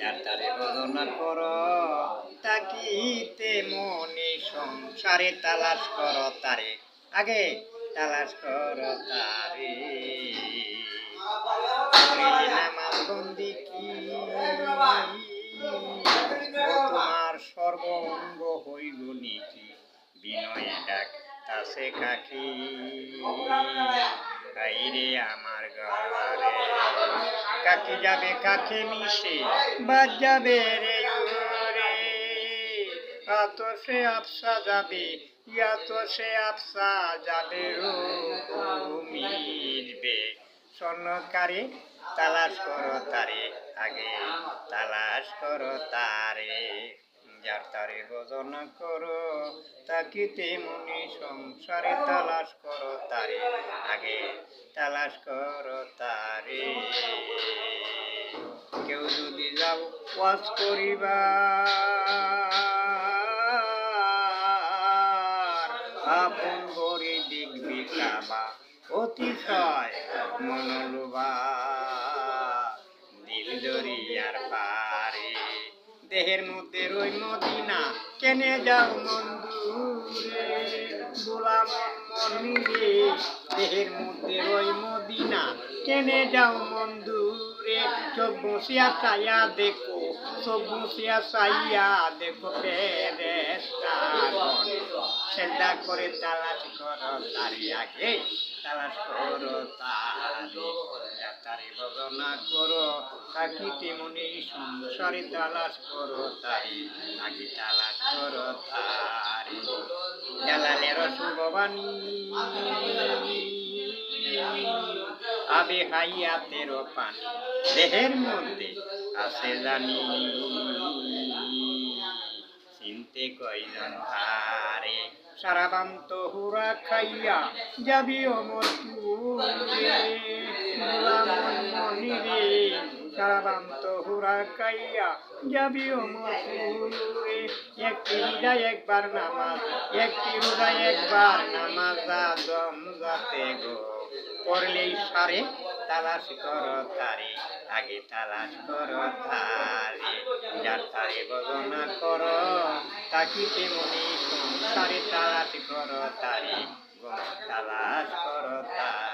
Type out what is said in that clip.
যার তারে বদনা কর তাকিতে মনে সংসারে তালাশ কর তারে আগে তালাশ কর তারে নামাজ বন্দি কি তোমার সর্বঙ্গ হইল নীতি বিনয় ডাক তাসে কাকি আইরে আমার ঘরে কাকে যাবে কাকে মিশে বাদ যাবে রে রে তো সে আফসা যাবে তো সে আফসা যাবে রো মিটবে স্বর্ণকারে তালাশ করো তারে আগে তালাশ করো তারে যার তারে ভজন করো তাকিতে মনে সংসারে তালাশ করো তারে আগে তালাশ করো তারে কেউ যদি যাও ওয়াজ করিবা আপন গড়ে দেখবি কাবা অতিশয় মনলোভা দিল দরিয়ার পারে দেহের মধ্যে রই মদিনা কেনে যাও মন্দুরে গোলাম মন্দিরে দেহের মধ্যে রই মদিনা কেনে যাও মন্দুরে চোখ বসিয়া চাইয়া দেখো চোখ বসিয়া চাইয়া দেখো ফেরেশতাগণ সেজদা করে তালাশ করো তারে আগে তালাশ করো তারে ভজনা করো তাকিতে মনে সংসারে তালাশ করো তারে আগে তালাশ করো তারে জালালের শুভবাণী আবে হাইয়াতের পানি দেহের মধ্যে আছে জানি চিনতে কয়জন হারে সারাবান্ত হুরা খাইয়া যাবি অমর তুরে মনিরে সারাবান্ত হুরা খাইয়া যাবি অমর তুরে একটি হৃদয় একবার নামাজ একটি হৃদয় একবার নামাজ আদম যাতে গো পড়লেই সারে তালাশ করো তারে আগে তালাশ করো তারে যার তারে ভজনা করো তাকিতে মনে সংসারে তালাশ করো তারে তালাশ করো তারে।